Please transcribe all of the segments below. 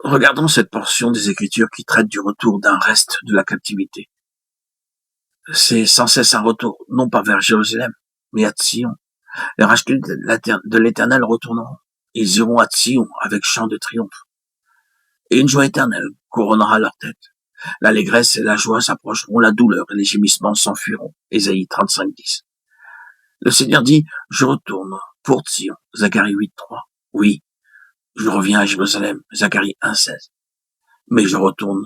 Regardons cette portion des Écritures qui traite du retour d'un reste de la captivité. C'est sans cesse un retour, non pas vers Jérusalem, mais à Sion. Les rachetés de l'Éternel retourneront. Ils iront à Sion avec chant de triomphe. Et une joie éternelle couronnera leur tête. L'allégresse et la joie s'approcheront, la douleur et les gémissements s'enfuiront. Ésaïe 35:10. Le Seigneur dit, je retourne pour Sion. Zacharie 8:3. Oui, je reviens à Jérusalem. Zacharie 1:16. Mais je retourne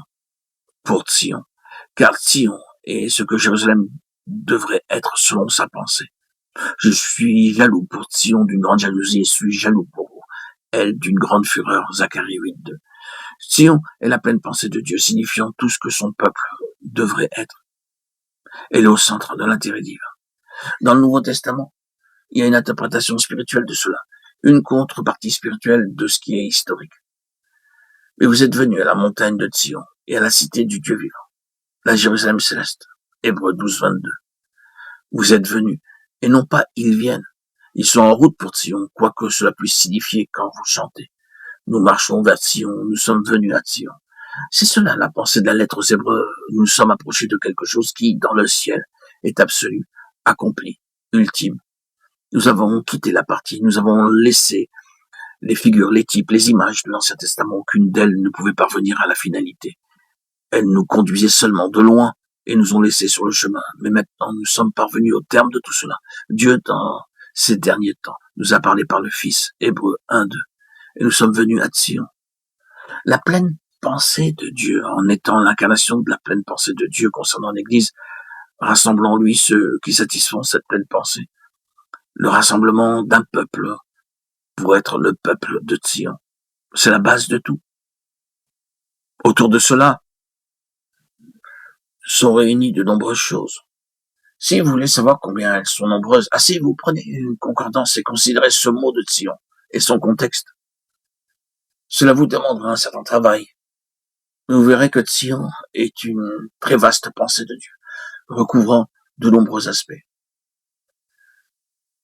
pour Sion. Car Sion est ce que Jérusalem devrait être selon sa pensée. Je suis jaloux pour Sion d'une grande jalousie et suis jaloux pour elle d'une grande fureur. Zacharie 8:2. Sion est la pleine pensée de Dieu, signifiant tout ce que son peuple devrait être. Elle est au centre de l'intérêt divin. Dans le Nouveau Testament, il y a une interprétation spirituelle de cela, une contrepartie spirituelle de ce qui est historique. Mais vous êtes venus à la montagne de Sion et à la cité du Dieu vivant, la Jérusalem céleste. Hébreux 12:22. Vous êtes venus, et non pas ils viennent. Ils sont en route pour Sion, quoique cela puisse signifier quand vous chantez. Nous marchons vers Sion, nous sommes venus à Sion. C'est cela la pensée de la lettre aux Hébreux. Nous nous sommes approchés de quelque chose qui, dans le ciel, est absolu, accompli, ultime. Nous avons quitté la partie, nous avons laissé les figures, les types, les images de l'Ancien Testament. Aucune d'elles ne pouvait parvenir à la finalité. Elles nous conduisaient seulement de loin et nous ont laissés sur le chemin. Mais maintenant, nous sommes parvenus au terme de tout cela. Dieu, dans ces derniers temps, nous a parlé par le Fils, Hébreux 1:2. Et nous sommes venus à Sion. La pleine pensée de Dieu, en étant l'incarnation de la pleine pensée de Dieu concernant l'Église, rassemblant en lui ceux qui satisfont cette pleine pensée. Le rassemblement d'un peuple pour être le peuple de Sion. C'est la base de tout. Autour de cela sont réunies de nombreuses choses. Si vous voulez savoir combien elles sont nombreuses, asseyez-vous, prenez une concordance et considérez ce mot de Sion et son contexte. Cela vous demandera un certain travail. Vous verrez que Sion est une très vaste pensée de Dieu, recouvrant de nombreux aspects.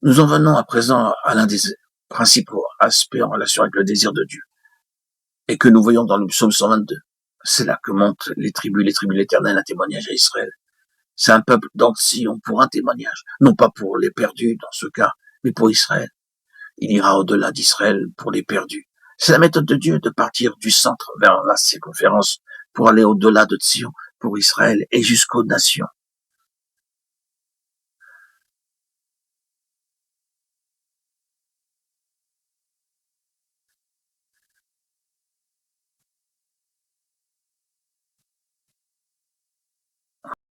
Nous en venons à présent à l'un des principaux aspects en relation avec le désir de Dieu, et que nous voyons dans le psaume 122. C'est là que montent les tribus de l'Éternel, un témoignage à Israël. C'est un peuple dans Sion pour un témoignage, non pas pour les perdus dans ce cas, mais pour Israël. Il ira au-delà d'Israël pour les perdus. C'est la méthode de Dieu de partir du centre vers la circonférence pour aller au-delà de Sion pour Israël et jusqu'aux nations.